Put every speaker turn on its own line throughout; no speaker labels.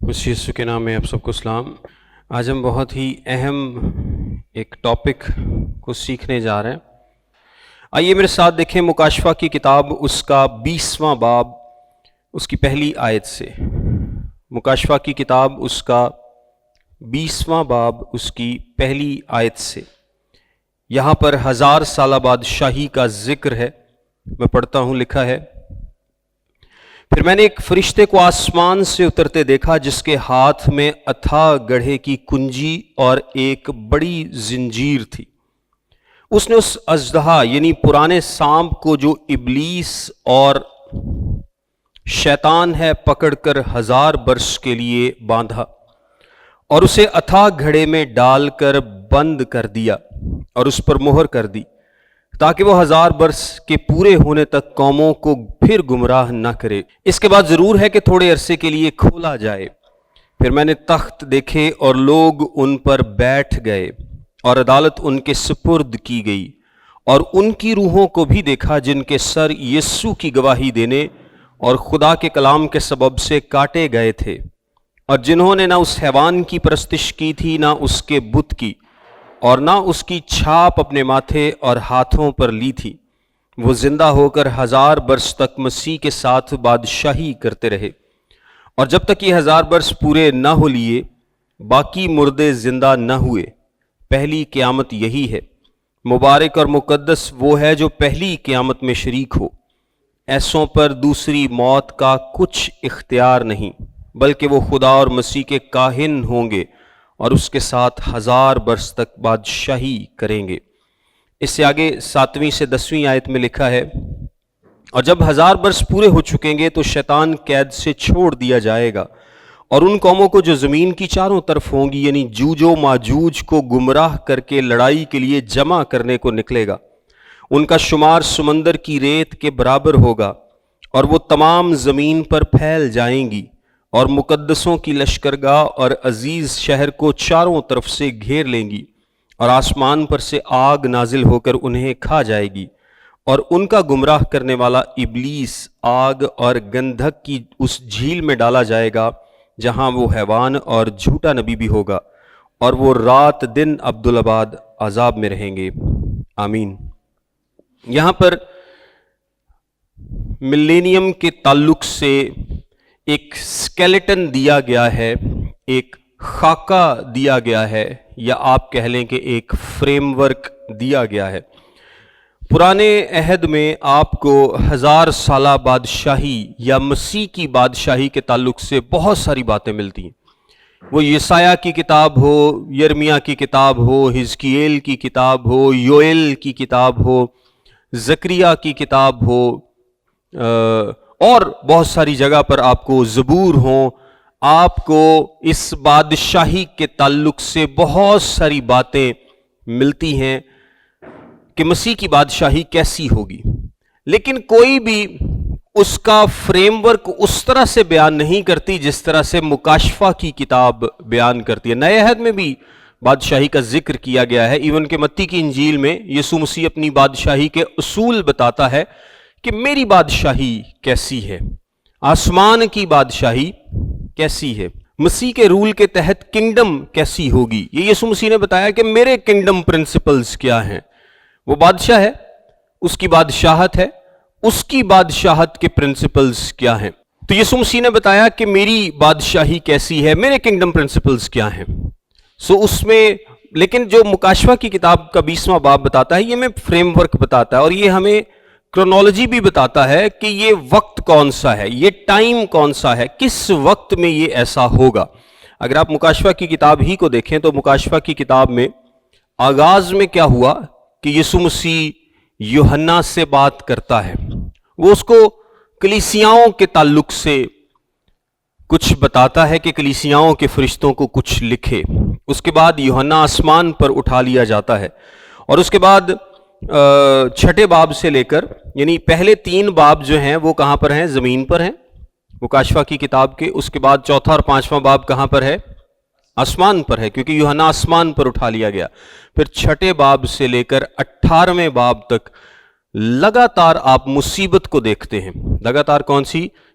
مسیح یسوع کے نام میں آپ سب کو سلام۔ آج ہم بہت ہی اہم ایک ٹاپک کو سیکھنے جا رہے ہیں۔ آئیے میرے ساتھ دیکھیں مکاشفہ کی کتاب اس کا 20واں باب اس کی پہلی آیت سے۔ مکاشفہ کی کتاب اس کا 20واں باب اس کی پہلی آیت سے۔ یہاں پر 1000 سالہ بادشاہی کا ذکر ہے۔ میں پڑھتا ہوں، لکھا ہے، پھر میں نے ایک فرشتے کو آسمان سے اترتے دیکھا جس کے ہاتھ میں اتھا گڑھے کی کنجی اور ایک بڑی زنجیر تھی۔ اس نے اس اژدہا یعنی پرانے سانپ کو جو ابلیس اور شیطان ہے پکڑ کر 1000 برس کے لیے باندھا اور اسے اتھا گھڑے میں ڈال کر بند کر دیا اور اس پر مہر کر دی تاکہ وہ 1000 برس کے پورے ہونے تک قوموں کو پھر گمراہ نہ کرے۔ اس کے بعد ضرور ہے کہ تھوڑے عرصے کے لیے کھولا جائے۔ پھر میں نے تخت دیکھے اور لوگ ان پر بیٹھ گئے اور عدالت ان کے سپرد کی گئی، اور ان کی روحوں کو بھی دیکھا جن کے سر یسوع کی گواہی دینے اور خدا کے کلام کے سبب سے کاٹے گئے تھے، اور جنہوں نے نہ اس حیوان کی پرستش کی تھی نہ اس کے بت کی، اور نہ اس کی چھاپ اپنے ماتھے اور ہاتھوں پر لی تھی۔ وہ زندہ ہو کر 1000 برس تک مسیح کے ساتھ بادشاہی کرتے رہے، اور جب تک یہ 1000 برس پورے نہ ہو لیے باقی مردے زندہ نہ ہوئے۔ پہلی قیامت یہی ہے۔ مبارک اور مقدس وہ ہے جو پہلی قیامت میں شریک ہو۔ ایسوں پر دوسری موت کا کچھ اختیار نہیں، بلکہ وہ خدا اور مسیح کے کاہن ہوں گے اور اس کے ساتھ 1000 برس تک بادشاہی کریں گے۔ اس سے آگے 7ویں سے 10ویں آیت میں لکھا ہے، اور جب 1000 برس پورے ہو چکیں گے تو شیطان قید سے چھوڑ دیا جائے گا، اور ان قوموں کو جو زمین کی چاروں طرف ہوں گی یعنی جوج و ماجوج کو گمراہ کر کے لڑائی کے لیے جمع کرنے کو نکلے گا۔ ان کا شمار سمندر کی ریت کے برابر ہوگا، اور وہ تمام زمین پر پھیل جائیں گی، اور مقدسوں کی لشکرگاہ اور عزیز شہر کو چاروں طرف سے گھیر لیں گی، اور آسمان پر سے آگ نازل ہو کر انہیں کھا جائے گی، اور ان کا گمراہ کرنے والا ابلیس آگ اور گندھک کی اس جھیل میں ڈالا جائے گا جہاں وہ حیوان اور جھوٹا نبی بھی ہوگا، اور وہ رات دن ابدالآباد عذاب میں رہیں گے۔ آمین۔ یہاں پر ملینیم کے تعلق سے ایک سکیلیٹن دیا گیا ہے، ایک خاکہ دیا گیا ہے، یا آپ کہہ لیں کہ ایک فریم ورک دیا گیا ہے۔ پرانے عہد میں آپ کو 1000 سالہ بادشاہی یا مسیح کی بادشاہی کے تعلق سے بہت ساری باتیں ملتی ہیں۔ وہ یسایہ کی کتاب ہو، یرمیہ کی کتاب ہو، حزقییل کی کتاب ہو، یوئیل کی کتاب ہو، زکریا کی کتاب ہو، اور بہت ساری جگہ پر آپ کو زبور ہوں، آپ کو اس بادشاہی کے تعلق سے بہت ساری باتیں ملتی ہیں کہ مسیح کی بادشاہی کیسی ہوگی، لیکن کوئی بھی اس کا فریم ورک اس طرح سے بیان نہیں کرتی جس طرح سے مکاشفہ کی کتاب بیان کرتی ہے۔ نئے عہد میں بھی بادشاہی کا ذکر کیا گیا ہے، ایون کہ متی کی انجیل میں یسوع مسیح اپنی بادشاہی کے اصول بتاتا ہے کہ میری بادشاہی کیسی ہے، آسمان کی بادشاہی کیسی ہے، مسیح کے رول کے تحت کنگڈم کیسی ہوگی۔ یہ یسوع مسیح نے بتایا کہ میرے کنگڈم پرنسپلز کیا ہیں۔ وہ بادشاہ ہے، اس کی بادشاہت ہے، اس کی بادشاہت کے پرنسپلز کیا ہیں۔ تو یسوع مسیح نے بتایا کہ میری بادشاہی کیسی ہے، میرے کنگڈم پرنسپلز کیا ہیں۔ اس میں لیکن جو مکاشفہ کی کتاب کا 20واں باب بتاتا ہے، یہ ہمیں فریم ورک بتاتا ہے، اور یہ ہمیں کرونالوجی بھی بتاتا ہے کہ یہ وقت کون سا ہے، یہ ٹائم کون سا ہے، کس وقت میں یہ ایسا ہوگا۔ اگر آپ مکاشفہ کی کتاب ہی کو دیکھیں تو مکاشفہ کی کتاب میں آغاز میں کیا ہوا کہ یسوع مسیح یوحنا سے بات کرتا ہے، وہ اس کو کلیسیاؤں کے تعلق سے کچھ بتاتا ہے کہ کلیسیاؤں کے فرشتوں کو کچھ لکھے۔ اس کے بعد یوحنا آسمان پر اٹھا لیا جاتا ہے، اور اس کے بعد 6 باب سے لے کر یعنی پہلے 3 باب جو ہیں وہ کہاں پر ہیں؟ زمین پر ہیں مکاشفہ کی کتاب کے۔ اس کے بعد 4 اور 5واں باب کہاں پر ہے؟ آسمان پر ہے، کیونکہ یوحنا آسمان پر اٹھا لیا گیا۔ پھر 6 باب سے لے کر 18ویں باب تک لگاتار آپ مصیبت کو دیکھتے ہیں۔ لگاتار کون سی؟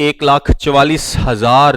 1,44,000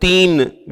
3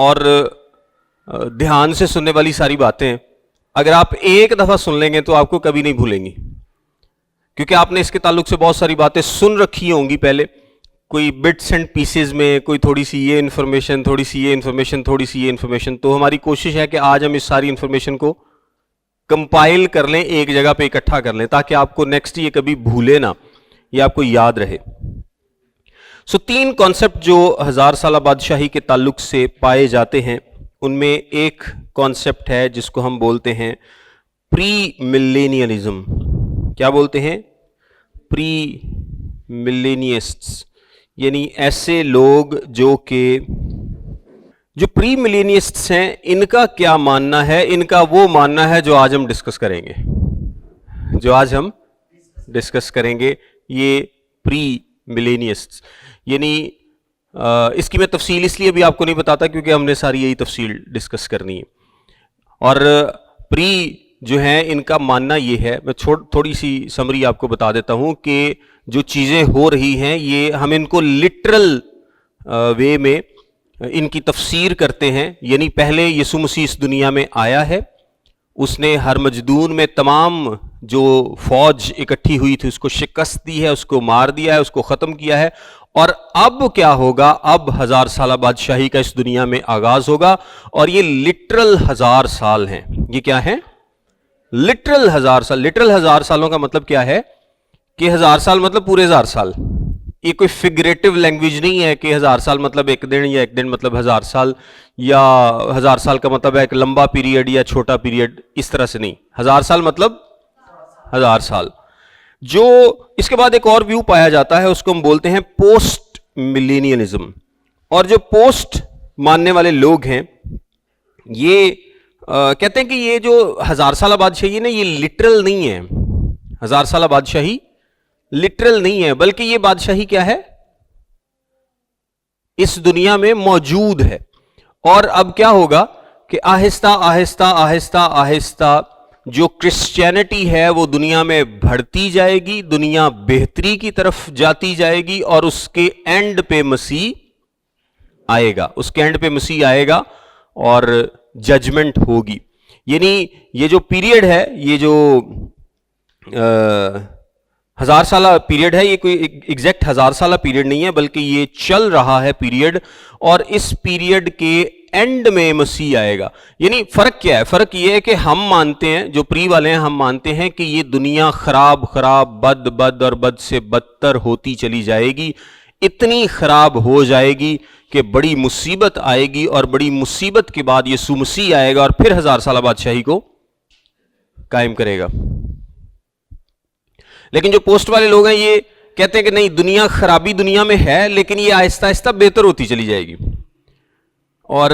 اور دھیان سے سننے والی ساری باتیں اگر آپ ایک دفعہ سن لیں گے تو آپ کو کبھی نہیں بھولیں گی، کیونکہ آپ نے اس کے تعلق سے بہت ساری باتیں سن رکھی ہوں گی پہلے، کوئی بٹس اینڈ پیسز میں، کوئی تھوڑی سی یہ انفارمیشن، تھوڑی سی یہ انفارمیشن، تھوڑی سی یہ انفارمیشن. تو ہماری کوشش ہے کہ آج ہم اس ساری انفارمیشن کو کمپائل کر لیں، ایک جگہ پہ اکٹھا کر لیں، تاکہ آپ کو نیکسٹ یہ کبھی بھولے نہ، یہ آپ کو یاد رہے. سو 3 کانسیپٹ جو 1000 سالہ بادشاہی کے تعلق سے پائے جاتے ہیں، ان میں ایک کانسیپٹ ہے جس کو ہم بولتے ہیں پری ملینیلزم. کیا بولتے ہیں؟ پری ملینیسٹس، یعنی ایسے لوگ جو پری ملینیسٹس ہیں، ان کا کیا ماننا ہے؟ ان کا وہ ماننا ہے جو آج ہم ڈسکس کریں گے، یہ پری ملینیسٹس. یعنی اس کی میں تفصیل اس لیے بھی آپ کو نہیں بتاتا کیونکہ ہم نے ساری یہی تفصیل ڈسکس کرنی ہے. اور پری جو ہیں ان کا ماننا یہ ہے، میں تھوڑی سی سمری آپ کو بتا دیتا ہوں کہ جو چیزیں ہو رہی ہیں یہ ہم ان کو لٹرل وے میں ان کی تفسیر کرتے ہیں. یعنی پہلے یسوع مسیح اس دنیا میں آیا ہے، اس نے ہر مجدون میں تمام جو فوج اکٹھی ہوئی تھی اس کو شکست دی ہے، اس کو مار دیا ہے، اس کو ختم کیا ہے. اور اب کیا ہوگا؟ اب 1000 سالہ بادشاہی کا اس دنیا میں آغاز ہوگا، اور یہ لٹرل 1000 سال ہیں. یہ کیا ہے؟ لٹرل 1000 سال. لٹرل 1000 سالوں کا مطلب کیا ہے کہ 1000 سال مطلب پورے 1000 سال. یہ کوئی فگریٹو لینگویج نہیں ہے کہ 1000 سال مطلب ایک دن، یا ایک دن مطلب 1000 سال، یا 1000 سال کا مطلب ہے ایک لمبا پیریڈ یا چھوٹا پیریڈ، اس طرح سے نہیں. 1000 سال مطلب 1000 سال. جو اس کے بعد ایک اور ویو پایا جاتا ہے اس کو ہم بولتے ہیں پوسٹ ملینیلزم. اور جو پوسٹ ماننے والے لوگ ہیں یہ کہتے ہیں کہ یہ جو 1000 سالہ بادشاہی ہے نا، یہ لٹرل نہیں ہے. 1000 سالہ بادشاہی لٹرل نہیں ہے، بلکہ یہ بادشاہی کیا ہے؟ اس دنیا میں موجود ہے. اور اب کیا ہوگا کہ آہستہ آہستہ آہستہ آہستہ جو کرسچینٹی ہے وہ دنیا میں بڑھتی جائے گی، دنیا بہتری کی طرف جاتی جائے گی، اور اس کے اینڈ پہ مسیح آئے گا. اس کے اینڈ پہ مسیح آئے گا اور ججمنٹ ہوگی. یعنی یہ جو پیریڈ ہے، یہ جو 1000 سالہ پیریڈ ہے، یہ کوئی ایگزیکٹ 1000 سالہ پیریڈ نہیں ہے، بلکہ یہ چل رہا ہے پیریڈ، اور اس پیریڈ کے اینڈ میں مسیح آئے گا. یعنی فرق کیا ہے؟ فرق یہ ہے کہ ہم مانتے ہیں، جو پری والے ہیں، ہم مانتے ہیں کہ یہ دنیا خراب بد اور بد سے بدتر ہوتی چلی جائے گی. اتنی خراب ہو جائے گی کہ بڑی مصیبت آئے گی، اور بڑی مصیبت کے بعد یسوع مسیح آئے گا اور پھر 1000 سالہ بادشاہی کو قائم کرے گا. لیکن جو پوسٹ والے لوگ ہیں یہ کہتے ہیں کہ نہیں، دنیا خرابی دنیا میں ہے، لیکن یہ آہستہ آہستہ بہتر ہوتی چلی جائے گی. اور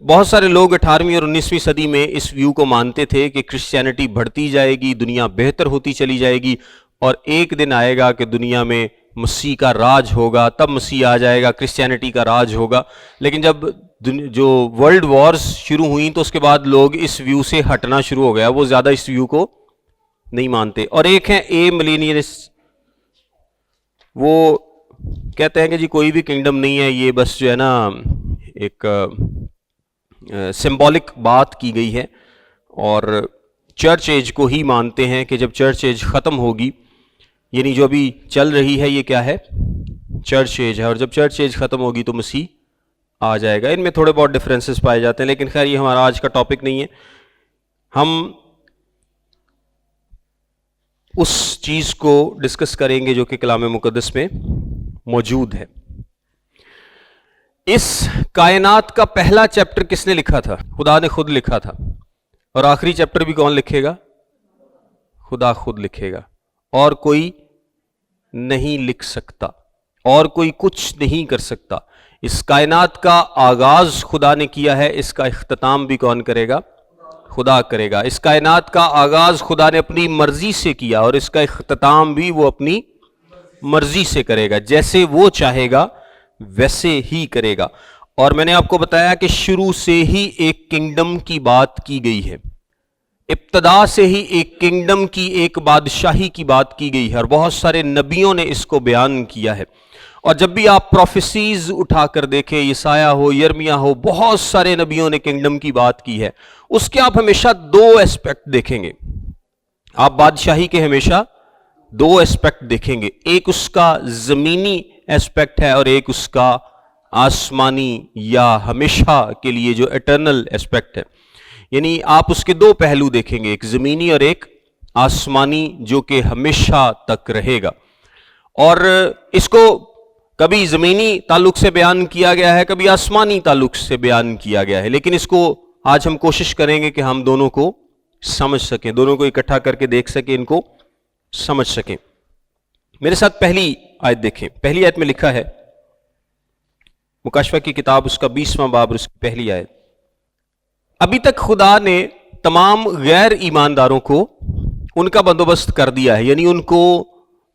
بہت سارے لوگ 18ویں اور 19ویں صدی میں اس ویو کو مانتے تھے کہ کرسچینٹی بڑھتی جائے گی، دنیا بہتر ہوتی چلی جائے گی، اور ایک دن آئے گا کہ دنیا میں مسیح کا راج ہوگا، تب مسیح آ جائے گا، کرسچینٹی کا راج ہوگا. لیکن جب جو ورلڈ وارز شروع ہوئیں تو اس کے بعد لوگ اس ویو سے ہٹنا شروع ہو گیا، وہ زیادہ اس ویو کو نہیں مانتے. اور ایک ہے اے ملینیلسٹ، وہ کہتے ہیں کہ جی کوئی بھی کنگڈم نہیں ہے، یہ بس جو ہے نا ایک سمبولک بات کی گئی ہے، اور چرچ ایج کو ہی مانتے ہیں کہ جب چرچ ایج ختم ہوگی، یعنی جو ابھی چل رہی ہے یہ کیا ہے؟ چرچ ایج ہے، اور جب چرچ ایج ختم ہوگی تو مسیح آ جائے گا. ان میں تھوڑے بہت ڈفرینسز پائے جاتے ہیں، لیکن خیر یہ ہمارا آج کا ٹاپک نہیں ہے. ہم اس چیز کو ڈسکس کریں گے جو کہ کلام مقدس میں موجود ہے. اس کائنات کا پہلا چیپٹر کس نے لکھا تھا؟ خدا نے خود لکھا تھا. اور آخری چیپٹر بھی کون لکھے گا؟ خدا خود لکھے گا، اور کوئی نہیں لکھ سکتا، اور کوئی کچھ نہیں کر سکتا. اس کائنات کا آغاز خدا نے کیا ہے، اس کا اختتام بھی کون کرے گا؟ خدا کرے گا. اس کائنات کا آغاز خدا نے اپنی مرضی سے کیا، اور اس کا اختتام بھی وہ اپنی مرضی سے کرے گا. جیسے وہ چاہے گا ویسے ہی کرے گا. اور میں نے آپ کو بتایا کہ شروع سے ہی ایک کنگڈم کی بات کی گئی ہے، ابتدا سے ہی ایک کنگڈم کی، ایک بادشاہی کی بات کی گئی ہے، اور بہت سارے نبیوں نے اس کو بیان کیا ہے. اور جب بھی آپ پروفیسیز اٹھا کر دیکھیں، یسایہ ہو، یرمیہ ہو، بہت سارے نبیوں نے کنگڈم کی بات کی ہے، اس کے آپ ہمیشہ دو ایسپیکٹ دیکھیں گے. آپ بادشاہی کے ہمیشہ دو ایسپیکٹ دیکھیں گے، ایک اس کا زمینی ایسپیکٹ ہے اور ایک اس کا آسمانی یا ہمیشہ کے لیے جو ایٹرنل ایسپیکٹ ہے. یعنی آپ اس کے دو پہلو دیکھیں گے، ایک زمینی اور ایک آسمانی جو کہ ہمیشہ تک رہے گا. اور اس کو کبھی زمینی تعلق سے بیان کیا گیا ہے، کبھی آسمانی تعلق سے بیان کیا گیا ہے، لیکن اس کو آج ہم کوشش کریں گے کہ ہم دونوں کو سمجھ سکیں، دونوں کو اکٹھا کر کے دیکھ سکیں، ان کو سمجھ سکیں. میرے ساتھ پہلی آیت دیکھیں. پہلی آیت میں لکھا ہے، مکاشفہ کی کتاب اس کا 20واں باب اور اس کی پہلی آیت: ابھی تک خدا نے تمام غیر ایمانداروں کو ان کا بندوبست کر دیا ہے، یعنی ان کو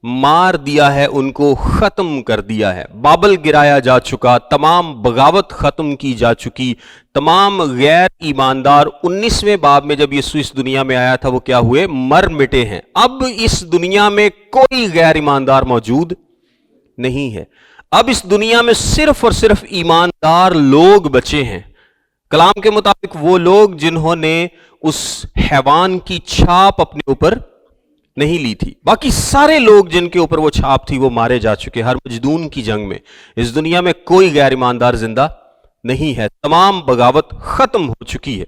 مار دیا ہے، ان کو ختم کر دیا ہے. بابل گرایا جا چکا، تمام بغاوت ختم کی جا چکی، تمام غیر ایماندار 19ویں باب میں جب یسوع اس دنیا میں آیا تھا وہ کیا ہوئے؟ مر مٹے ہیں. اب اس دنیا میں کوئی غیر ایماندار موجود نہیں ہے. اب اس دنیا میں صرف اور صرف ایماندار لوگ بچے ہیں. کلام کے مطابق وہ لوگ جنہوں نے اس حیوان کی چھاپ اپنے اوپر نہیں لی تھی. باقی سارے لوگ جن کے اوپر وہ چھاپ تھی وہ مارے جا چکے. ہر مجدون کی جنگ میں اس دنیا میں کوئی غیر ایماندار زندہ نہیں ہے. تمام بغاوت ختم ہو چکی ہے.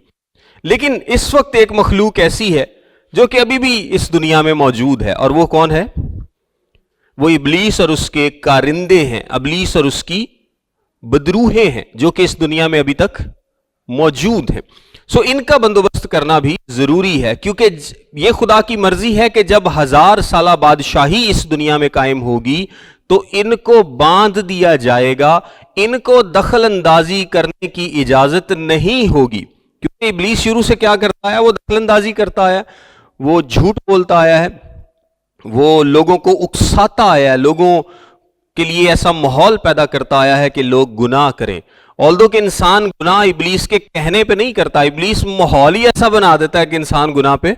لیکن اس وقت ایک مخلوق ایسی ہے جو کہ ابھی بھی اس دنیا میں موجود ہے، اور وہ کون ہے؟ وہ ابلیس اور اس کے کارندے ہیں، ابلیس اور اس کی بدروہیں ہیں جو کہ اس دنیا میں ابھی تک موجود ہیں. ان کا بندوبست کرنا بھی ضروری ہے، کیونکہ یہ خدا کی مرضی ہے کہ جب 1000 سالہ بادشاہی اس دنیا میں قائم ہوگی تو ان کو باندھ دیا جائے گا، ان کو دخل اندازی کرنے کی اجازت نہیں ہوگی. کیونکہ ابلیس شروع سے کیا کرتا ہے؟ وہ دخل اندازی کرتا ہے، وہ جھوٹ بولتا آیا ہے، وہ لوگوں کو اکساتا آیا ہے، لوگوں کے لیے ایسا ماحول پیدا کرتا آیا ہے کہ لوگ گناہ کریں. although کہ انسان گناہ ابلیس کے کہنے پہ نہیں کرتا، ابلیس ماحول ہی ایسا بنا دیتا ہے کہ انسان گناہ پہ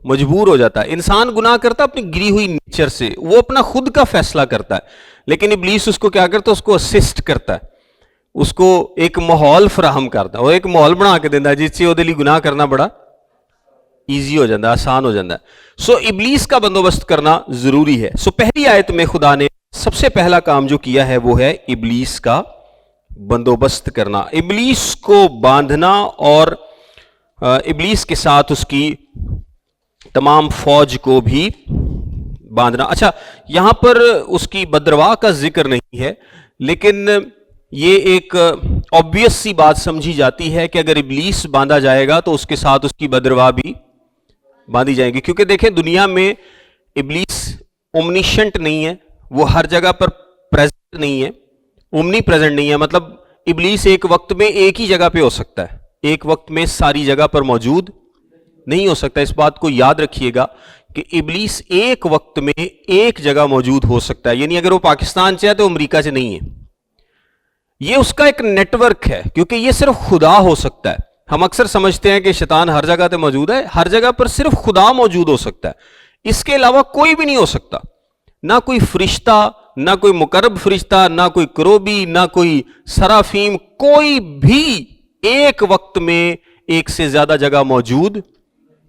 مجبور ہو جاتا ہے. انسان گناہ کرتا اپنی گری ہوئی نیچر سے، وہ اپنا خود کا فیصلہ کرتا ہے، لیکن ابلیس اس کو کیا کرتا ہے؟ اس کو اسسٹ کرتا ہے، اس کو ایک ماحول فراہم کرتا ہے، اور ایک ماحول بنا کے دیتا ہے جس سے وہ دلی گناہ کرنا بڑا ایزی ہو جاتا ہے، آسان ہو جاتا ہے. ابلیس کا بندوبست کرنا ضروری ہے. پہلی آیت میں خدا نے سب سے پہلا کام جو کیا ہے وہ ہے ابلیس کا بندوبست کرنا، ابلیس کو باندھنا اور ابلیس کے ساتھ اس کی تمام فوج کو بھی باندھنا. اچھا، یہاں پر اس کی بدرواہ کا ذکر نہیں ہے، لیکن یہ ایک obvious سی بات سمجھی جاتی ہے کہ اگر ابلیس باندھا جائے گا تو اس کے ساتھ اس کی بدرواہ بھی باندھی جائیں گی. کیونکہ دیکھیں دنیا میں ابلیس اومنیشنٹ نہیں ہے، وہ ہر جگہ پر پریزنٹ نہیں ہے، اومنی پریزنٹ نہیں ہے. مطلب ابلیس ایک وقت میں ایک ہی جگہ پہ ہو سکتا ہے، ایک وقت میں ساری جگہ پر موجود نہیں ہو سکتا. اس بات کو یاد رکھیے گا کہ ابلیس ایک وقت میں ایک جگہ موجود ہو سکتا ہے. یعنی اگر وہ پاکستان سے ہے تو امریکہ سے نہیں ہے. یہ اس کا ایک نیٹ ورک ہے، کیونکہ یہ صرف خدا ہو سکتا ہے. ہم اکثر سمجھتے ہیں کہ شیطان ہر جگہ پہ موجود ہے، ہر جگہ پر صرف خدا موجود ہو سکتا ہے، اس کے علاوہ کوئی بھی نہیں ہو سکتا. نہ کوئی فرشتہ، نہ کوئی مقرب فرشتہ، نہ کوئی کروبی، نہ کوئی سرافیم، کوئی بھی ایک وقت میں ایک سے زیادہ جگہ موجود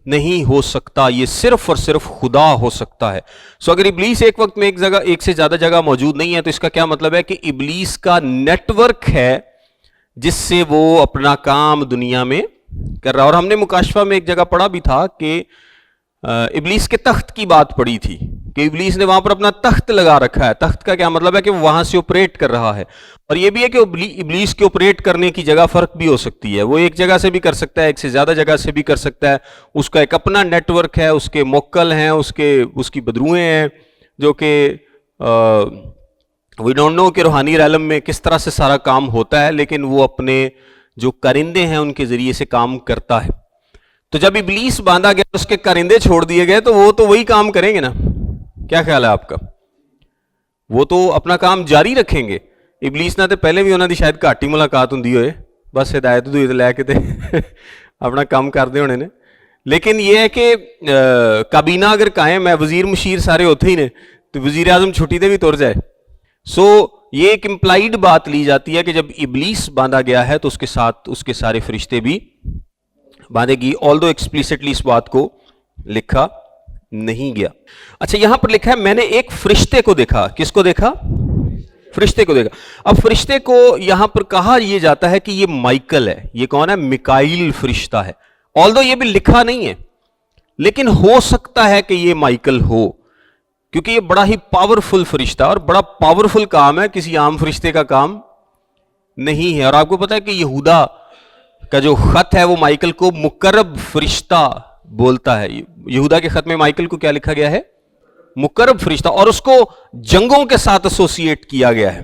نہیں ہو سکتا. یہ صرف اور صرف خدا ہو سکتا ہے. اگر ابلیس ایک وقت میں ایک سے زیادہ جگہ موجود نہیں ہے تو اس کا کیا مطلب ہے؟ کہ ابلیس کا نیٹ ورک ہے جس سے وہ اپنا کام دنیا میں کر رہا. اور ہم نے مکاشفہ میں ایک جگہ پڑھا بھی تھا کہ ابلیس کے تخت کی بات پڑی تھی کہ ابلیس نے وہاں پر اپنا تخت لگا رکھا ہے. تخت کا کیا مطلب ہے؟ کہ وہ وہاں سے آپریٹ کر رہا ہے. اور یہ بھی ہے کہ ابلیس کے آپریٹ کرنے کی جگہ فرق بھی ہو سکتی ہے. وہ ایک جگہ سے بھی کر سکتا ہے، ایک سے زیادہ جگہ سے بھی کر سکتا ہے. اس کا ایک اپنا نیٹ ورک ہے، اس کے موکل ہیں، اس کی بدروہیں ہیں جو کہ وی ڈونٹ نو کہ روحانی عالم میں کس طرح سے سارا کام ہوتا ہے، لیکن وہ اپنے جو کرندے ہیں ان کے ذریعے سے کام کرتا ہے. تو جب ابلیس باندھا گیا اس کے کرندے چھوڑ دیے گئے تو وہ تو وہی کام کریں گے نا. کیا خیال ہے آپ کا؟ وہ تو اپنا کام جاری رکھیں گے. ابلیس نہ تو پہلے بھی انہوں نے شاید گھاٹ ہی ملاقات ہوں ہوئے، بس ہدایت ہوئی تو لے کے تے اپنا کام کرتے ہونے نے. لیکن یہ ہے کہ کابینہ اگر قائم ہے، وزیر مشیر سارے ہوتے ہی نے، تو وزیر اعظم چھٹی دے بھی تر جائے. سو یہ ایک امپلائیڈ بات لی جاتی ہے کہ جب ابلیس باندھا گیا ہے تو اس کے ساتھ اس کے سارے فرشتے بھی باندھے گی، آلدو ایکسپلیسٹلی اس بات کو لکھا نہیں گیا۔ اچھا یہاں پر لکھا ہے میں نے ایک فرشتے کو دیکھا۔ کس کو دیکھا؟ فرشتے کو دیکھا۔ اب فرشتے کو یہاں پر کہا یہ جاتا ہے کہ یہ مائیکل ہے۔ یہ کون ہے؟ میکائیل فرشتہ ہے، آلدو یہ بھی لکھا نہیں ہے، لیکن ہو سکتا ہے کہ یہ مائیکل ہو، کیونکہ یہ بڑا ہی پاورفل فرشتہ اور بڑا پاورفل کام ہے، کسی عام فرشتے کا کام نہیں ہے۔ اور آپ کو پتا ہے کہ یہودا کا جو خط ہے وہ مائیکل کو مقرب فرشتہ بولتا ہے۔ یہودا کے خط میں مائیکل کو کیا لکھا گیا ہے؟ مقرب فرشتہ، اور اس کو جنگوں کے ساتھ ایسوسیٹ کیا گیا ہے۔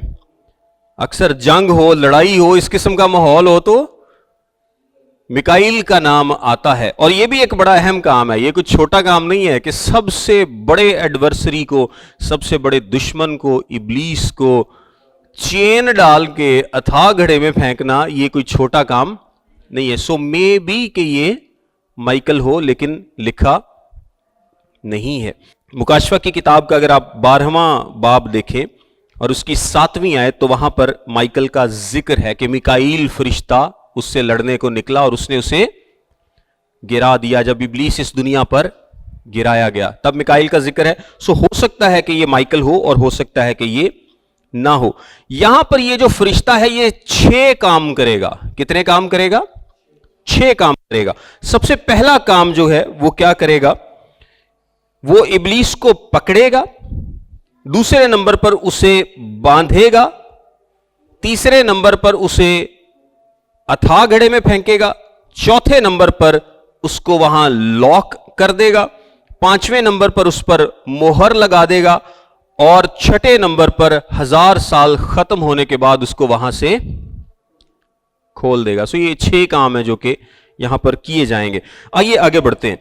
اکثر جنگ ہو، لڑائی ہو، اس قسم کا ماحول ہو تو میکائیل کا نام آتا ہے۔ اور یہ بھی ایک بڑا اہم کام ہے، یہ کچھ چھوٹا کام نہیں ہے کہ سب سے بڑے ایڈورسری کو، سب سے بڑے دشمن کو، ابلیس کو چین ڈال کے اتھاہ گڑھے میں پھینکنا یہ کوئی چھوٹا کام نہیں ہے۔ سو مے بی کہ یہ مائیکل ہو، لیکن لکھا نہیں ہے۔ مکاشفہ کی کتاب کا اگر آپ 12واں باب دیکھیں اور اس کی 7ویں آیت، تو وہاں پر مائیکل کا ذکر ہے کہ میکائیل فرشتہ اس سے لڑنے کو نکلا اور اس نے اسے گرا دیا جب ابلیس اس دنیا پر گرایا گیا، تب میکائیل کا ذکر ہے۔ سو ہو سکتا ہے کہ یہ مائیکل ہو اور ہو سکتا ہے کہ یہ نہ ہو۔ یہاں پر یہ جو فرشتہ ہے یہ 6 کام کرے گا۔ کتنے کام کرے گا؟ 6 کام کرے گا۔ سب سے پہلا کام جو ہے وہ کیا کرے گا؟ وہ ابلیس کو پکڑے گا، دوسرے نمبر پر اسے باندھے گا، تیسرے نمبر پر اسے اتھاہ گڑھے میں پھینکے گا، چوتھے نمبر پر اس کو وہاں لاک کر دے گا، 5ویں نمبر پر اس پر مہر لگا دے گا، اور 6 نمبر پر 1000 سال ختم ہونے کے بعد اس کو وہاں سے کھول دے گا۔ سو یہ 6 کام ہیں جو کہ یہاں پر کیے جائیں گے۔ آئیے آگے بڑھتے ہیں۔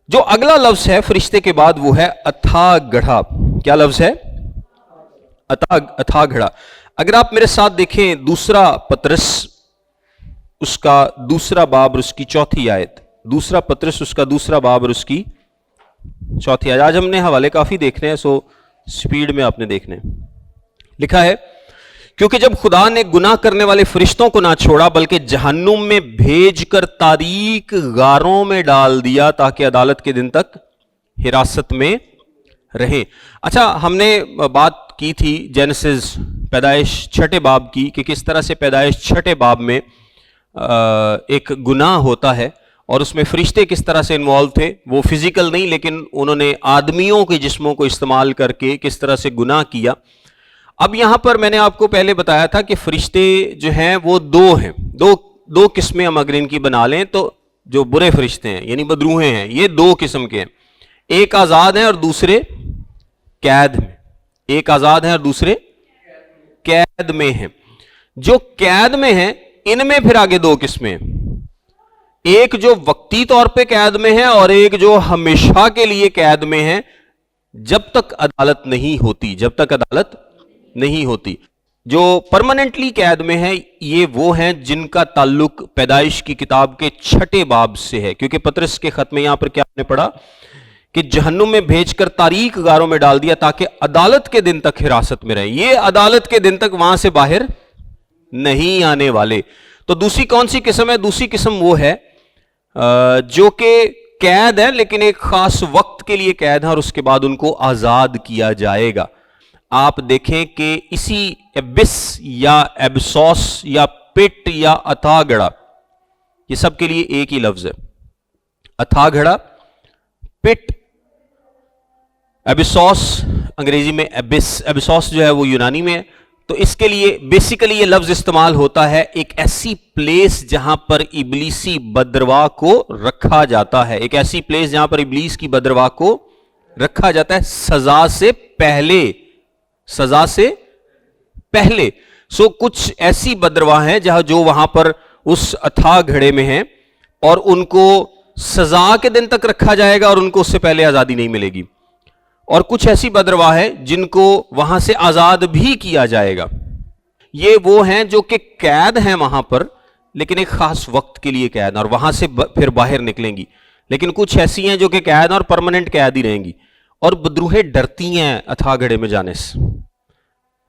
جو اگلا لفظ ہے فرشتے کے بعد وہ ہے اتھاہ گڑھا۔ کیا لفظ ہے؟ اتھاہ گڑھا۔ اگر آپ میرے ساتھ دیکھیں دوسرا پطرس اس کا 2 باب اور اس کی 4 آیت، دوسرا پطرس اس کا 2 باب اور اس کی 4 آیت۔ آج ہم نے حوالے کافی دیکھنے ہیں، سو سپیڈ میں آپ نے دیکھنے۔ لکھا ہے کیونکہ جب خدا نے گناہ کرنے والے فرشتوں کو نہ چھوڑا بلکہ جہنم میں بھیج کر تاریک غاروں میں ڈال دیا تاکہ عدالت کے دن تک حراست میں رہیں۔ اچھا ہم نے بات کی تھی جینیسس پیدائش 6 باب کی کہ کس طرح سے پیدائش 6 باب میں ایک گناہ ہوتا ہے اور اس میں فرشتے کس طرح سے انوالو تھے۔ وہ فزیکل نہیں لیکن انہوں نے آدمیوں کے جسموں کو استعمال کر کے کس طرح سے گناہ کیا۔ اب یہاں پر میں نے آپ کو پہلے بتایا تھا کہ فرشتے جو ہیں وہ 2 ہیں، دو قسمیں ہم اگر ان کی بنا لیں تو جو برے فرشتے ہیں یعنی بدروحے ہیں یہ 2 قسم کے ہیں، ایک آزاد ہیں اور دوسرے قید میں۔ ایک آزاد ہیں اور دوسرے قید میں ہیں۔ جو قید میں ہیں ان میں پھر آگے 2 قسمیں، ایک جو وقتی طور پہ قید میں ہے اور ایک جو ہمیشہ کے لیے قید میں ہے جب تک عدالت نہیں ہوتی، جب تک عدالت نہیں ہوتی۔ جو پرماننٹلی قید میں ہے یہ وہ ہیں جن کا تعلق پیدائش کی کتاب کے 6 باب سے ہے، کیونکہ پطرس کے خط میں یہاں پر کیا نے پڑھا کہ جہنم میں بھیج کر تاریک غاروں میں ڈال دیا تاکہ عدالت کے دن تک حراست میں رہے۔ یہ عدالت کے دن تک وہاں سے باہر نہیں آنے والے۔ تو دوسری کون سی قسم ہے؟ دوسری قسم وہ ہے جو کہ قید ہے لیکن ایک خاص وقت کے لیے قید ہے اور اس کے بعد ان کو آزاد کیا جائے گا۔ آپ دیکھیں کہ اسی ایبس یا ایبسوس یا پٹ یا اتھاہ گڑھا یہ سب کے لیے ایک ہی لفظ ہے، اتھاہ گڑھا، پٹ، ایبسوس انگریزی میں ایبسوس جو ہے وہ یونانی میں ہے۔ تو اس کے لیے بیسیکلی یہ لفظ استعمال ہوتا ہے ایک ایسی پلیس جہاں پر ابلیسی بدرواہ کو رکھا جاتا ہے، ایک ایسی پلیس جہاں پر ابلیس کی بدرواہ کو رکھا جاتا ہے سزا سے پہلے، سزا سے پہلے۔ سو کچھ ایسی بدرواہ ہیں جہاں جو وہاں پر اس اتھاہ گھڑے میں ہیں اور ان کو سزا کے دن تک رکھا جائے گا اور ان کو اس سے پہلے آزادی نہیں ملے گی، اور کچھ ایسی بدرواہ ہے جن کو وہاں سے آزاد بھی کیا جائے گا۔ یہ وہ ہیں جو کہ قید ہیں وہاں پر لیکن ایک خاص وقت کے لیے قید اور وہاں سے پھر باہر نکلیں گی، لیکن کچھ ایسی ہیں جو کہ قید اور پرماننٹ قید ہی رہیں گی۔ اور بدروہیں ڈرتی ہیں اتھاہ گھڑے میں جانے سے،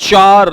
4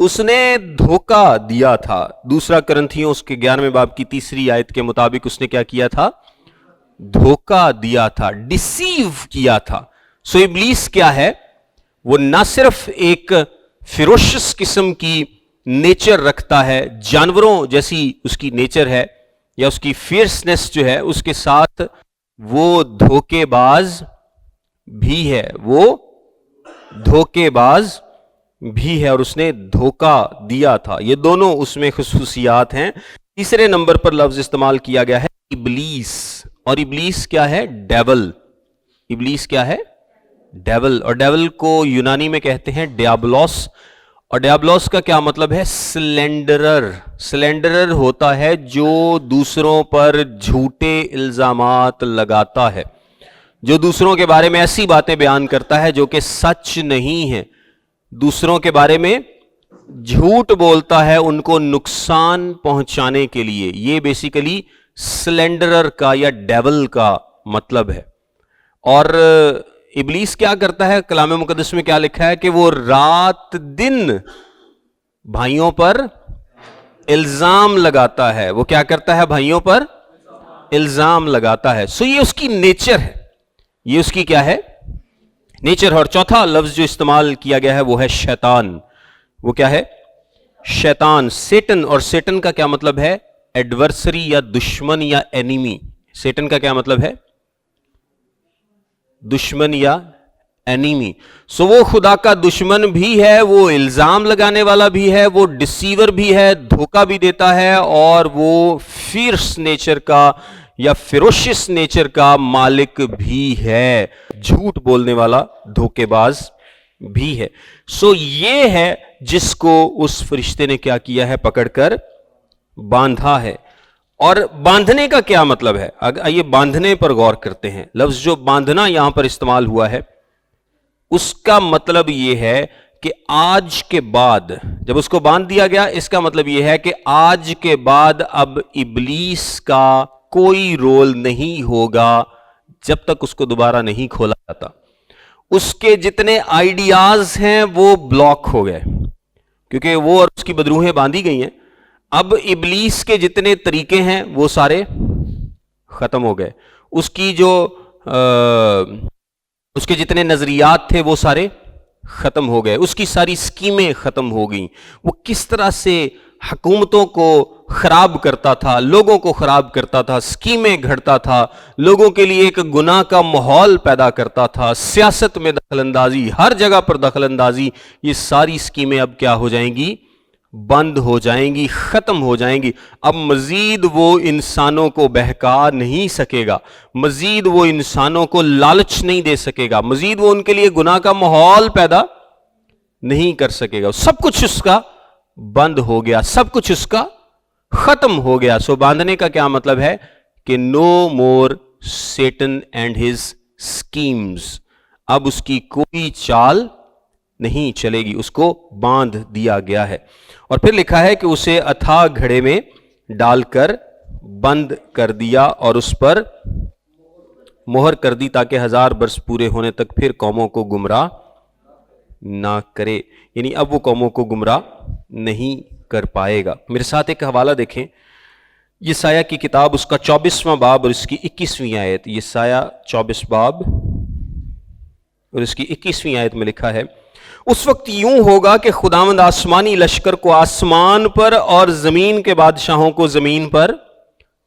اس نے دھوکا دیا تھا. دوسرا کرنتھیوں اس کے 11ویں باب کی 3 آیت کے مطابق اس نے کیا کیا تھا؟ دھوکا دیا تھا, ڈسیو کیا تھا. سو ابلیس کیا ہے؟ وہ نہ صرف ایک فیروشس قسم کی نیچر رکھتا ہے, جانوروں جیسی اس کی نیچر ہے یا اس کی فیئرسنس جو ہے, اس کے ساتھ وہ دھوکے باز بھی ہے, وہ دھوکے باز بھی ہے, اور اس نے دھوکا دیا تھا. یہ دونوں اس میں خصوصیات ہیں. تیسرے نمبر پر لفظ استعمال کیا گیا ہے ابلیس, اور ابلیس کیا ہے؟ ڈیول. ابلیس کیا ہے؟ ڈیول. اور ڈیول کو یونانی میں کہتے ہیں ڈیابلوس, اور ڈیابلوس کا کیا مطلب ہے؟ سلینڈرر. سلینڈرر ہوتا ہے جو دوسروں پر جھوٹے الزامات لگاتا ہے, جو دوسروں کے بارے میں ایسی باتیں بیان کرتا ہے جو کہ سچ نہیں ہیں, دوسروں کے بارے میں جھوٹ بولتا ہے ان کو نقصان پہنچانے کے لیے. یہ بیسیکلی سلینڈرر کا یا ڈیول کا مطلب ہے. اور ابلیس کیا کرتا ہے؟ کلام مقدس میں کیا لکھا ہے کہ وہ رات دن بھائیوں پر الزام لگاتا ہے. وہ کیا کرتا ہے؟ بھائیوں پر الزام لگاتا ہے. سو یہ اس کی نیچر ہے, یہ اس کی کیا ہے؟ نیچر. اور چوتھا لفظ جو استعمال کیا گیا ہے وہ ہے شیطان. وہ کیا ہے؟ شیطان, سیٹن. اور سیٹن کا کیا مطلب ہے؟ ایڈورسری یا دشمن یا اینیمی. سیٹن کا کیا مطلب ہے؟ دشمن یا اینیمی. سو وہ خدا کا دشمن بھی ہے, وہ الزام لگانے والا بھی ہے, وہ ڈسیور بھی ہے, دھوکہ بھی دیتا ہے, اور وہ فیئرس نیچر کا یا فیروشس نیچر کا مالک بھی ہے, جھوٹ بولنے والا دھوکے باز بھی ہے. سو یہ ہے جس کو اس فرشتے نے کیا کیا ہے؟ پکڑ کر باندھا ہے. اور باندھنے کا کیا مطلب ہے؟ آئیے باندھنے پر غور کرتے ہیں. لفظ جو باندھنا یہاں پر استعمال ہوا ہے اس کا مطلب یہ ہے کہ آج کے بعد, جب اس کو باندھ دیا گیا, اس کا مطلب یہ ہے کہ آج کے بعد اب ابلیس کا کوئی رول نہیں ہوگا جب تک اس کو دوبارہ نہیں کھولا جاتا. اس کے جتنے آئیڈیاز ہیں وہ بلاک ہو گئے کیونکہ وہ اور اس کی بدروہیں باندھی گئی ہیں. اب ابلیس کے جتنے طریقے ہیں وہ سارے ختم ہو گئے. اس کی جو اس کے جتنے نظریات تھے وہ سارے ختم ہو گئے. اس کی ساری سکیمیں ختم ہو گئیں. وہ کس طرح سے حکومتوں کو خراب کرتا تھا, لوگوں کو خراب کرتا تھا, سکیمیں گھڑتا تھا, لوگوں کے لیے ایک گناہ کا ماحول پیدا کرتا تھا, سیاست میں دخل اندازی, ہر جگہ پر دخل اندازی, یہ ساری سکیمیں اب کیا ہو جائیں گی؟ بند ہو جائیں گی, ختم ہو جائیں گی. اب مزید وہ انسانوں کو بہکا نہیں سکے گا, مزید وہ انسانوں کو لالچ نہیں دے سکے گا, مزید وہ ان کے لیے گناہ کا ماحول پیدا نہیں کر سکے گا. سب کچھ اس کا بند ہو گیا, سب کچھ اس کا ختم ہو گیا. سو باندھنے کا کیا مطلب ہے؟ کہ نو مور سیٹن اینڈ ہز اسکیمز. اب اس کی کوئی چال نہیں چلے گی, اس کو باندھ دیا گیا ہے. اور پھر لکھا ہے کہ اسے اتھا گھڑے میں ڈال کر بند کر دیا اور اس پر مہر کر دی تاکہ 1000 برس پورے ہونے تک پھر قوموں کو گمراہ نہ کرے. یعنی اب وہ قوموں کو گمراہ نہیں کر پائے گا. میرے ساتھ ایک حوالہ دیکھیں, یسایہ کی کتاب اس کا 24واں باب اور اس کی 21ویں آیت. یسایہ 24 باب اور اس کی 21ویں آیت میں لکھا ہے, اس وقت یوں ہوگا کہ خداوند آسمانی لشکر کو آسمان پر اور زمین کے بادشاہوں کو زمین پر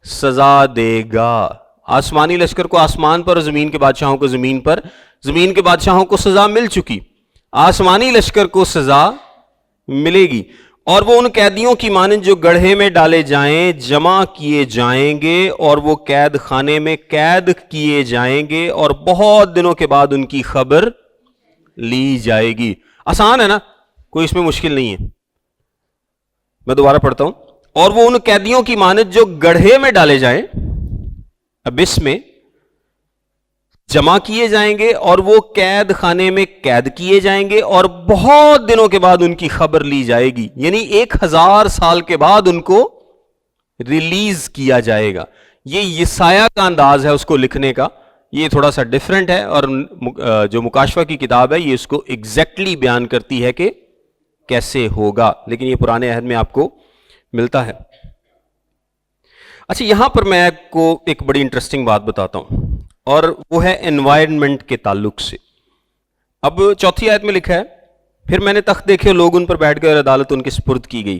سزا دے گا. آسمانی لشکر کو آسمان پر اور زمین کے بادشاہوں کو زمین پر. زمین کے بادشاہوں کو سزا مل چکی, آسمانی لشکر کو سزا ملے گی. اور وہ ان قیدیوں کی مانند جو گڑھے میں ڈالے جائیں جمع کیے جائیں گے, اور وہ قید خانے میں قید کیے جائیں گے, اور بہت دنوں کے بعد ان کی خبر لی جائے گی. آسان ہے نا, کوئی اس میں مشکل نہیں ہے. میں دوبارہ پڑھتا ہوں. اور وہ ان قیدیوں کی مانند جو گڑھے میں ڈالے جائیں, ابس میں جمع کیے جائیں گے, اور وہ قید خانے میں قید کیے جائیں گے, اور بہت دنوں کے بعد ان کی خبر لی جائے گی. یعنی 1000 سال کے بعد ان کو ریلیز کیا جائے گا. یہ یسایہ کا انداز ہے اس کو لکھنے کا, یہ تھوڑا سا ڈیفرنٹ ہے. اور جو مکاشفہ کی کتاب ہے یہ اس کو ایگزیکٹلی بیان کرتی ہے کہ کیسے ہوگا, لیکن یہ پرانے عہد میں آپ کو ملتا ہے. اچھا, یہاں پر میں آپ کو ایک بڑی انٹرسٹنگ بات بتاتا ہوں, اور وہ ہے انوائرمنٹ کے تعلق سے. اب 4 آیت میں لکھا ہے, پھر میں نے تخت دیکھے, لوگ ان پر بیٹھ گئے اور عدالت ان کے سپرد کی گئی.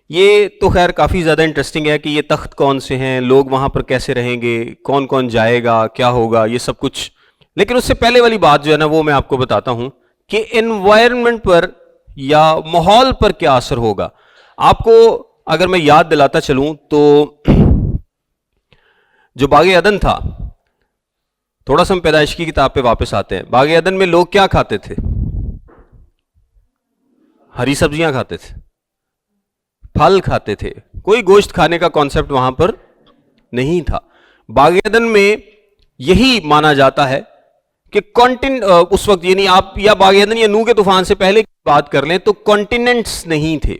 یہ تو خیر کافی زیادہ انٹرسٹنگ ہے کہ یہ تخت کون سے ہیں, لوگ وہاں پر کیسے رہیں گے, کون کون جائے گا, کیا ہوگا, یہ سب کچھ. لیکن اس سے پہلے والی بات جو ہے نا وہ میں آپ کو بتاتا ہوں کہ انوائرمنٹ پر یا ماحول پر کیا اثر ہوگا. آپ کو اگر میں یاد دلاتا چلوں تو جو باغ عدن تھا, تھوڑا سا ہم پیدائش کی کتاب پہ واپس آتے ہیں. باغ عدن میں لوگ کیا کھاتے تھے؟ ہری سبزیاں کھاتے تھے, پھل کھاتے تھے, کوئی گوشت کھانے کا کانسیپٹ وہاں پر نہیں تھا. باغ عدن میں یہی مانا جاتا ہے کہ اس وقت, یعنی آپ یا باغ عدن یا نوح کے طوفان سے پہلے کی بات کر لیں تو کانٹیننٹس نہیں تھے,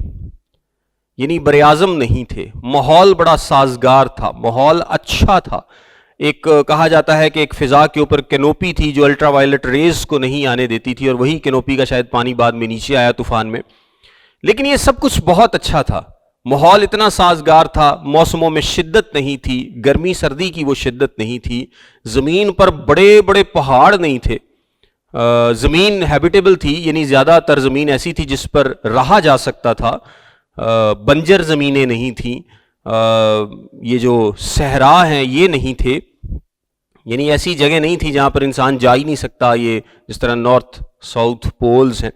یعنی بر اعظم نہیں تھے. ماحول بڑا سازگار تھا, ماحول اچھا تھا. ایک کہا جاتا ہے کہ ایک فضا کے اوپر کینوپی تھی جو الٹرا وائلٹ ریز کو نہیں آنے دیتی تھی, اور وہی کینوپی کا شاید پانی بعد میں نیچے آیا طوفان میں. لیکن یہ سب کچھ بہت اچھا تھا, ماحول اتنا سازگار تھا, موسموں میں شدت نہیں تھی, گرمی سردی کی وہ شدت نہیں تھی, زمین پر بڑے بڑے پہاڑ نہیں تھے, زمین ہیبیٹیبل تھی, یعنی زیادہ تر زمین ایسی تھی جس پر رہا جا سکتا تھا, بنجر زمینیں نہیں تھیں, یہ جو صحرا ہیں یہ نہیں تھے, یعنی ایسی جگہ نہیں تھی جہاں پر انسان جا ہی نہیں سکتا, یہ جس طرح نارتھ ساؤتھ پولز ہیں,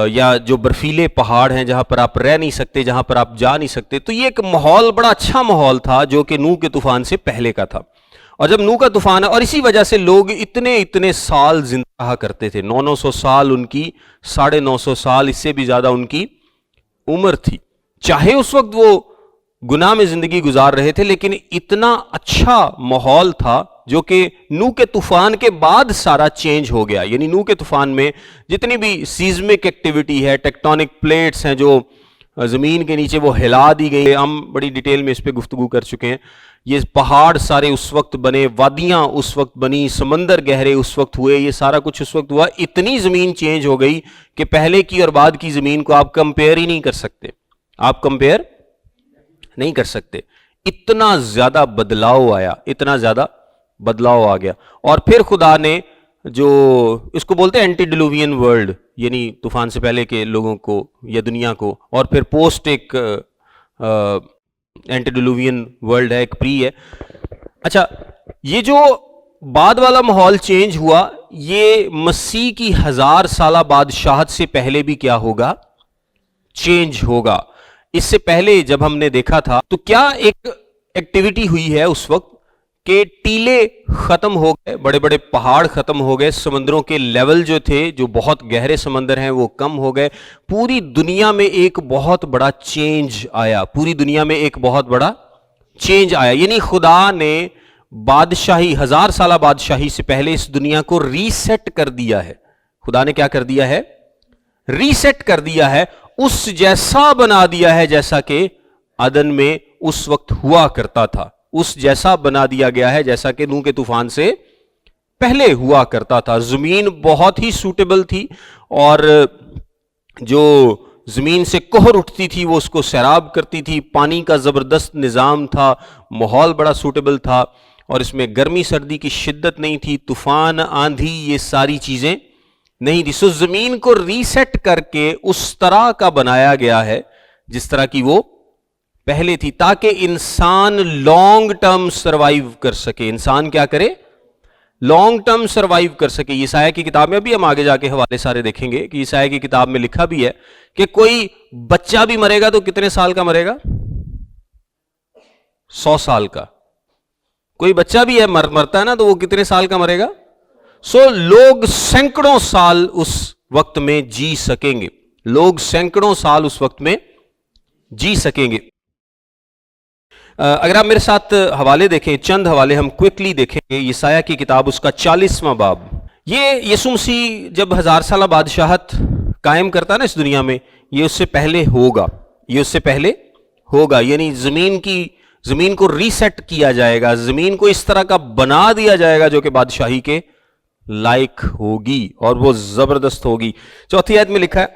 یا جو برفیلے پہاڑ ہیں جہاں پر آپ رہ نہیں سکتے, جہاں پر آپ جا نہیں سکتے. تو یہ ایک ماحول بڑا اچھا ماحول تھا جو کہ نوح کے طوفان سے پہلے کا تھا. اور جب نوح کا طوفان ہے, اور اسی وجہ سے لوگ اتنے سال زندہ رہا کرتے تھے, 900 سال ان کی, 950 سال, اس سے بھی زیادہ ان کی عمر تھی. چاہے اس وقت وہ گناہ میں زندگی گزار رہے تھے, لیکن اتنا اچھا ماحول تھا جو کہ نوح کے طوفان کے بعد سارا چینج ہو گیا. یعنی نوح کے طوفان میں جتنی بھی سیزمک ایکٹیویٹی ہے, ٹیکٹونک پلیٹس ہیں جو زمین کے نیچے وہ ہلا دی گئی, ہم بڑی ڈیٹیل میں اس پہ گفتگو کر چکے ہیں. یہ پہاڑ سارے اس وقت بنے, وادیاں اس وقت بنی, سمندر گہرے اس وقت ہوئے, یہ سارا کچھ اس وقت ہوا. اتنی زمین چینج ہو گئی کہ پہلے کی اور بعد کی زمین کو آپ کمپیئر ہی نہیں کر سکتے, آپ کمپیئر نہیں کر سکتے. اتنا زیادہ بدلاؤ آیا, اتنا زیادہ بدلاؤ آ گیا. اور پھر خدا نے جو اس کو بولتے ہیں اینٹی ڈیلووین ورلڈ, یعنی طوفان سے پہلے کے لوگوں کو یا دنیا کو, اور پھر پوسٹ ایک اینٹی ڈیلووین ورلڈ ہے, ایک پری ہے. اچھا, یہ جو بعد والا ماحول چینج ہوا, یہ مسیح کی 1000 سالہ بادشاہت سے پہلے بھی کیا ہوگا؟ چینج ہوگا. اس سے پہلے جب ہم نے دیکھا تھا تو کیا ایک ایکٹیویٹی ہوئی ہے اس وقت کہ ٹیلے ختم ہو گئے, بڑے بڑے پہاڑ ختم ہو گئے, سمندروں کے لیول جو تھے, جو بہت گہرے سمندر ہیں, وہ کم ہو گئے. پوری دنیا میں ایک بہت بڑا چینج آیا, پوری دنیا میں ایک بہت بڑا چینج آیا. یعنی خدا نے بادشاہی, 1000 سالہ بادشاہی سے پہلے اس دنیا کو ریسیٹ کر دیا ہے. خدا نے کیا کر دیا ہے؟ ریسیٹ کر دیا ہے, اس جیسا بنا دیا ہے جیسا کہ عدن میں اس وقت ہوا کرتا تھا. اس جیسا بنا دیا گیا ہے جیسا کہ نوح کے طوفان سے پہلے ہوا کرتا تھا. زمین بہت ہی سوٹیبل تھی, اور جو زمین سے کوہر اٹھتی تھی وہ اس کو سیراب کرتی تھی. پانی کا زبردست نظام تھا, ماحول بڑا سوٹیبل تھا, اور اس میں گرمی سردی کی شدت نہیں تھی, طوفان آندھی یہ ساری چیزیں نہیں تھی. سو زمین کو ریسیٹ کر کے اس طرح کا بنایا گیا ہے جس طرح کی وہ پہلے تھی, تاکہ انسان لانگ ٹرم سروائیو کر سکے. انسان کیا کرے؟ لانگ ٹرم سروائیو کر سکے. یسایہ کی کتاب میں بھی ہم آگے جا کے حوالے سارے دیکھیں گے کہ یسایہ کی کتاب میں لکھا بھی ہے کہ کوئی بچہ بھی مرے گا تو کتنے سال کا مرے گا؟ 100 سال کا. کوئی بچہ بھی ہے مرتا ہے نا, تو وہ کتنے سال کا مرے گا؟ سو لوگ سینکڑوں سال اس وقت میں جی سکیں گے, لوگ سینکڑوں سال اس وقت میں جی سکیں گے. اگر آپ میرے ساتھ حوالے دیکھیں, چند حوالے ہم کوئکلی دیکھیں گے. یسایہ کی کتاب اس کا 40واں باب. یہ یسوع مسیح جب 1000 سالہ بادشاہت قائم کرتا ہے نا اس دنیا میں, یہ اس سے پہلے ہوگا, یہ اس سے پہلے ہوگا. یعنی زمین کو ریسیٹ کیا جائے گا, زمین کو اس طرح کا بنا دیا جائے گا جو کہ بادشاہی کے لائق ہوگی, اور وہ زبردست ہوگی. 4 آیت میں لکھا ہے,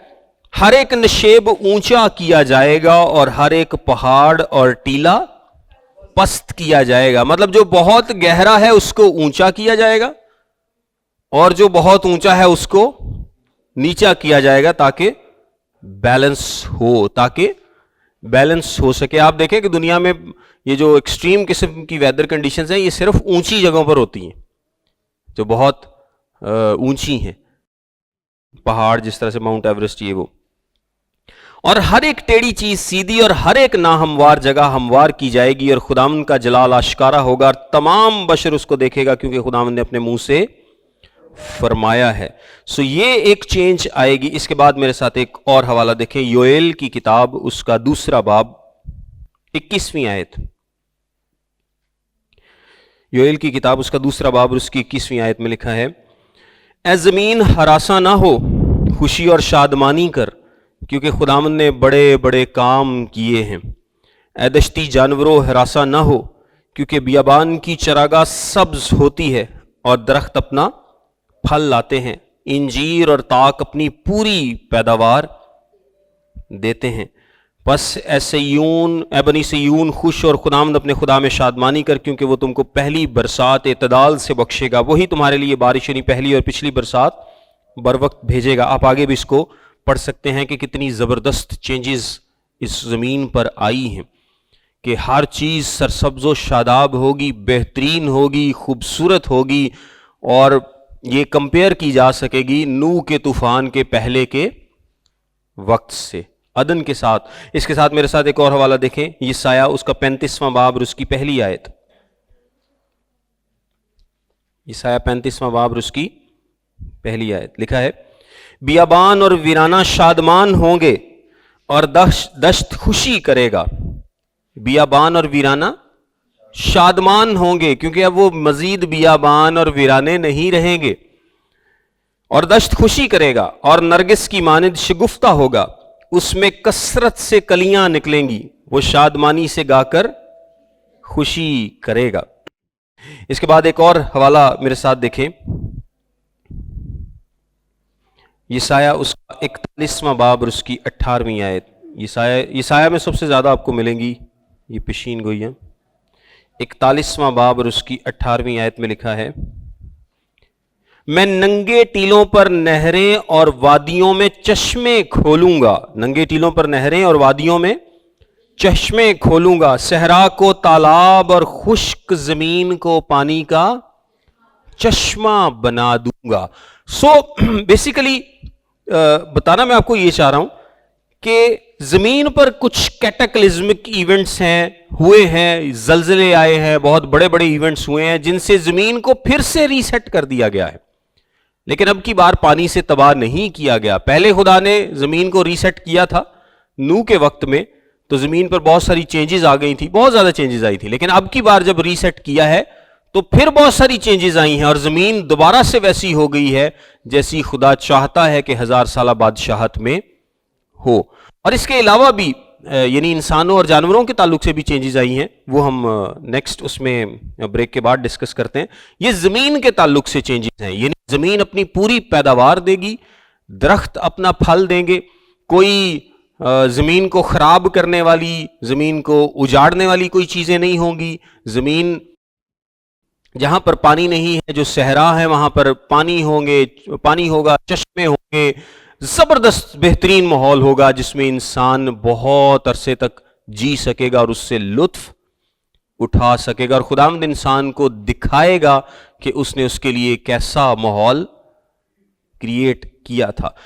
ہر ایک نشیب اونچا کیا جائے گا اور ہر ایک پہاڑ اور ٹیلا پست کیا جائے گا. مطلب جو بہت گہرا ہے اس کو اونچا کیا جائے گا اور جو بہت اونچا ہے اس کو نیچا کیا جائے گا تاکہ بیلنس ہو سکے. آپ دیکھیں کہ دنیا میں یہ جو ایکسٹریم قسم کی ویدر کنڈیشنز ہیں یہ صرف اونچی جگہوں پر ہوتی ہیں, جو بہت اونچی ہیں, پہاڑ جس طرح سے ماؤنٹ ایوریسٹ یہ وہ. اور ہر ایک ٹیڑھی چیز سیدھی اور ہر ایک ناہموار جگہ ہموار کی جائے گی اور خداوند کا جلال آشکارا ہوگا اور تمام بشر اس کو دیکھے گا کیونکہ خداوند نے اپنے منہ سے فرمایا ہے. سو یہ ایک چینج آئے گی. اس کے بعد میرے ساتھ ایک اور حوالہ دیکھیں, یوئیل کی کتاب اس کا 2 باب 21ویں آیت. یوئیل کی کتاب اس کا 2 باب اور اس کی 21ویں آیت میں لکھا ہے, اے زمین ہراساں نہ ہو, خوشی اور شادمانی کر کیونکہ خداوند نے بڑے بڑے کام کیے ہیں. اے دشتی جانوروں ہراساں نہ ہو کیونکہ بیابان کی چراگاہ سبز ہوتی ہے اور درخت اپنا پھل لاتے ہیں, انجیر اور تاک اپنی پوری پیداوار دیتے ہیں. پس اے بنی صیون خوش اور خداوند اپنے خدا میں شادمانی کر کیونکہ وہ تم کو پہلی برسات اعتدال سے بخشے گا. وہی تمہارے لیے بارش یعنی پہلی اور پچھلی برسات بر وقت بھیجے گا. آپ آگے بھی اس کو پڑھ سکتے ہیں کہ کتنی زبردست چینجز اس زمین پر آئی ہیں کہ ہر چیز سرسبز و شاداب ہوگی, بہترین ہوگی, خوبصورت ہوگی اور یہ کمپیئر کی جا سکے گی نوح کے طوفان کے پہلے کے وقت سے عدن کے ساتھ. اس کے ساتھ میرے ساتھ ایک اور حوالہ دیکھیں, یسایہ اس کا 35واں باب اور اس کی پہلی آیت. یسایہ 35واں باب اور اس کی پہلی آیت لکھا ہے, بیابان اور ویرانہ شادمان ہوں گے اور دشت خوشی کرے گا. بیابان اور ویرانہ شادمان ہوں گے کیونکہ اب وہ مزید بیابان اور ویرانے نہیں رہیں گے, اور دشت خوشی کرے گا اور نرگس کی مانند شگفتہ ہوگا, اس میں کثرت سے کلیاں نکلیں گی, وہ شادمانی سے گا کر خوشی کرے گا. اس کے بعد ایک اور حوالہ میرے ساتھ دیکھیں, یسایہ اس کا 41واں باب اور اس کی 18ویں آیت. یسایہ میں سب سے زیادہ آپ کو ملیں گی یہ پیشین گوئیاں. 41واں باب اور اس کی 18ویں آیت میں لکھا ہے, میں ننگے ٹیلوں پر نہریں اور وادیوں میں چشمے کھولوں گا. ننگے ٹیلوں پر نہریں اور وادیوں میں چشمے کھولوں گا, صحرا کو تالاب اور خشک زمین کو پانی کا چشمہ بنا دوں گا. سو بیسیکلی بتانا میں آپ کو یہ چاہ رہا ہوں کہ زمین پر کچھ کیٹاکلزمک ایونٹس ہوئے ہیں, زلزلے آئے ہیں, بہت بڑے بڑے ایونٹس ہوئے ہیں جن سے زمین کو پھر سے ریسیٹ کر دیا گیا ہے, لیکن اب کی بار پانی سے تباہ نہیں کیا گیا. پہلے خدا نے زمین کو ریسیٹ کیا تھا نوح کے وقت میں, تو زمین پر بہت ساری چینجز آ گئی تھی, بہت زیادہ چینجز آئی تھی, لیکن اب کی بار جب ریسیٹ کیا ہے تو پھر بہت ساری چینجز آئی ہیں اور زمین دوبارہ سے ویسی ہو گئی ہے جیسی خدا چاہتا ہے کہ 1000 سالہ بادشاہت میں ہو. اور اس کے علاوہ بھی یعنی انسانوں اور جانوروں کے تعلق سے بھی چینجز آئی ہیں, وہ ہم نیکسٹ اس میں بریک کے بعد ڈسکس کرتے ہیں. یہ زمین کے تعلق سے چینجز ہیں, یعنی زمین اپنی پوری پیداوار دے گی, درخت اپنا پھل دیں گے, کوئی زمین کو خراب کرنے والی, زمین کو اجاڑنے والی کوئی چیزیں نہیں ہوں گی. زمین جہاں پر پانی نہیں ہے, جو صحرا ہے وہاں پر پانی ہوگا, چشمے ہوں گے, زبردست بہترین ماحول ہوگا جس میں انسان بہت عرصے تک جی سکے گا اور اس سے لطف اٹھا سکے گا, اور خداوند انسان کو دکھائے گا کہ اس نے اس کے لیے کیسا ماحول کریٹ کیا تھا.